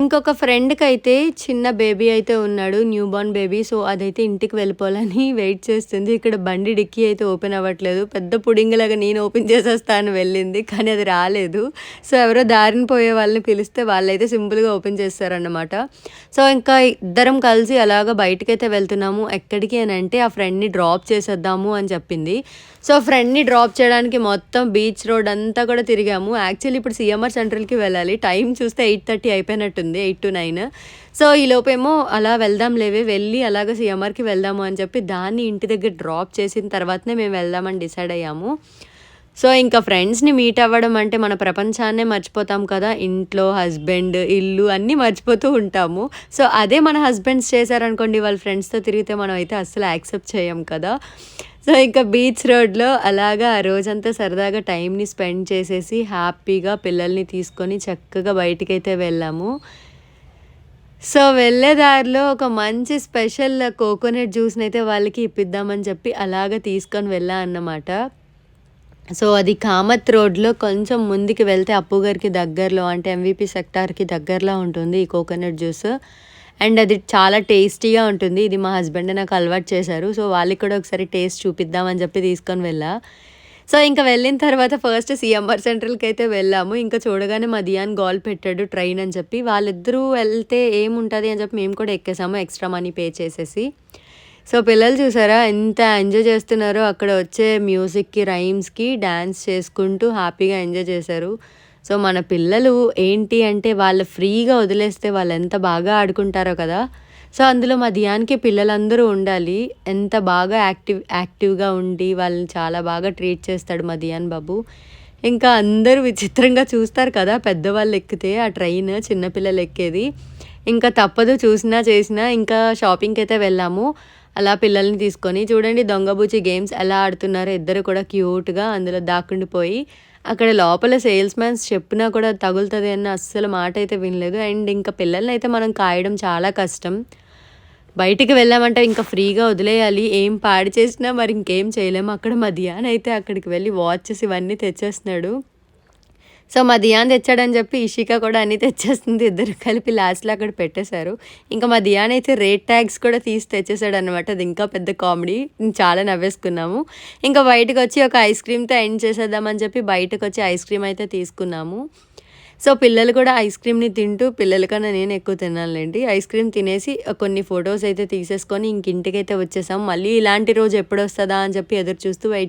ఇంకొక ఫ్రెండ్‌కైతే చిన్న బేబీ అయితే ఉన్నాడు. New Born baby. సో, అదైతే ఇంటికి వెళ్ళిపోవాలని వెయిట్ చేస్తుంది. ఇక్కడ బండి డిక్కీ అయితే ఓపెన్ అవ్వట్లేదు. పెద్ద పుడింగిలాగా నేను ఓపెన్ చేసేస్తా అని వెళ్ళింది. కానీ అది రాలేదు. సో, ఎవరో దారిన పోయే వాళ్ళని పిలిస్తే వాళ్ళైతే సింపుల్‌గా ఓపెన్ చేస్తారన్నమాట. సో, ఇంకా ఇద్దరం కలిసి అలాగా బయటికైతే వెళ్తున్నాము. ఎక్కడికి అనంటే ఆ ఫ్రెండ్‌ని డ్రాప్ చేసేద్దాము అని చెప్పింది. సో, ఫ్రెండ్‌ని డ్రాప్ చేయడానికి మొత్తం బీచ్ రోడ్ అంతా కూడా తిరిగాము. యాక్చువల్లీ ఇప్పుడు సీఎంఆర్ సెంట్రల్‌కి వెళ్ళాలి. టైం చూస్తే 8:30 అయిపోయినట్టుంది. 8-9. సో, ఈలోపేమో అలా వెళ్దాం లేవే, వెళ్ళి అలాగా సీఎంఆర్‌కి వెళ్దాము అని చెప్పి దాన్ని ఇంటి దగ్గర డ్రాప్ చేసిన తర్వాతనే మేము వెళ్దామని డిసైడ్ అయ్యాము. సో, ఇంకా ఫ్రెండ్స్‌ని మీట్ అవ్వడం అంటే మన ప్రపంచాన్నే మర్చిపోతాం కదా! ఇంట్లో హస్బెండ్, ఇల్లు అన్నీ మర్చిపోతూ ఉంటాము. సో, అదే మన హస్బెండ్స్ చేశారనుకోండి వాళ్ళ ఫ్రెండ్స్‌తో తిరిగితే మనం అయితే అస్సలు యాక్సెప్ట్ చేయం కదా! సో, ఇంకా బీచ్ రోడ్‌లో అలాగా ఆ రోజంతా సరదాగా టైమ్‌ని స్పెండ్ చేసేసి హ్యాపీగా పిల్లల్ని తీసుకొని చక్కగా బయటికైతే వెళ్ళాము. సో, వెళ్ళే దారిలో ఒక మంచి స్పెషల్ కోకోనట్ జ్యూస్‌నైతే వాళ్ళకి ఇప్పిద్దామని చెప్పి అలాగా తీసుకొని వెళ్ళా అన్నమాట. సో, అది కామత్ రోడ్‌లో కొంచెం ముందుకు వెళ్తే అప్పు గారికి దగ్గరలో అంటే ఎంవీపీ సెక్టార్‌కి దగ్గరలో ఉంటుంది ఈ కోకోనట్ జ్యూస్. అండ్ అది చాలా టేస్టీగా ఉంటుంది. ఇది మా హస్బెండే నాకు అలవాటు చేశారు. సో, వాళ్ళకి కూడా ఒకసారి టేస్ట్ చూపిద్దామని చెప్పి తీసుకొని వెళ్ళా. సో, ఇంక వెళ్ళిన తర్వాత ఫస్ట్ సీఎంఆర్ సెంట్రల్‌కైతే వెళ్ళాము. ఇంక చూడగానే మా దియాన్ గోల పెట్టాడు ట్రైన్ అని చెప్పి. వాళ్ళిద్దరూ వెళ్తే ఏముంటది అని చెప్పి మేము కూడా ఎక్కేసాము ఎక్స్‌ట్రా మనీ పే చేసేసి. సో, పిల్లలు చూసారా ఎంత ఎంజాయ్ చేస్తున్నారో అక్కడ వచ్చే మ్యూజిక్‌కి, రైమ్స్‌కి డాన్స్ చేసుకుంటూ హ్యాపీగా ఎంజాయ్ చేశారు. సో, మన పిల్లలు ఏంటి అంటే వాళ్ళు ఫ్రీగా వదిలేస్తే వాళ్ళెంత బాగా ఆడుకుంటారో కదా! సో, అందులో మా దియాన్‌కి పిల్లలందరూ ఉండాలి. ఎంత బాగా యాక్టివ్‌గా ఉండి వాళ్ళని చాలా బాగా ట్రీట్ చేస్తాడు మా దియాన్ బాబు. ఇంకా అందరూ విచిత్రంగా చూస్తారు కదా! పెద్దవాళ్ళు ఎక్కితే ఆ ట్రైన్ చిన్న పిల్లలు ఎక్కేది. ఇంకా తప్పదు చూసినా చేసినా ఇంకా షాపింగ్‌కైతే వెళ్ళాము. అలా పిల్లల్ని తీసుకొని చూడండి దొంగబూచి గేమ్స్ ఎలా ఆడుతున్నారో ఇద్దరు కూడా క్యూట్‌గా అందులో దాక్కుండిపోయి. అక్కడ లోపల సేల్స్ మ్యాన్స్ చెప్పినా కూడా తగులుతది అన్న అస్సలు మాట అయితే వినలేదు. అండ్ ఇంకా పిల్లల్నయితే మనం కాయడం చాలా కష్టం. బయటికి వెళ్ళామంటే ఇంకా ఫ్రీగా వదిలేయాలి. ఏం పాడు చేసినా మరి ఇంకేం చేయలేము. అక్కడ మా దియాన్ అయితే అక్కడికి వెళ్ళి వాచెస్ ఇవన్నీ తెచ్చేస్తున్నాడు. సో, మా దియాన్ తెచ్చాడని చెప్పి ఇషిక కూడా అన్నీ తెచ్చేస్తుంది. ఇద్దరు కలిపి లాస్ట్‌లో అక్కడ పెట్టేశారు. ఇంకా మా దియాన్ అయితే రేట్ ట్యాగ్స్ కూడా తీసి తెచ్చేసాడనమాట. అది ఇంకా పెద్ద కామెడీ. చాలా నవ్వేసుకున్నాము. ఇంకా బయటకొచ్చి ఒక ఐస్ క్రీమ్‌తో ఎండ్ చేసేద్దామని చెప్పి బయటకొచ్చి ఐస్ క్రీమ్ అయితే తీసుకున్నాము. సో, పిల్లలు కూడా ఐస్ క్రీమ్‌ని తింటూ పిల్లల కన్నా నేను ఎక్కువ తిన్నానులెండి. ఐస్ క్రీమ్ తినేసి కొన్ని ఫోటోస్ అయితే తీసేసుకొని ఇంక ఇంటికైతే వచ్చేసాం. మళ్ళీ ఇలాంటి రోజు ఎప్పుడొస్తదా అని చెప్పి ఎదురు చూస్తూ వెయిట్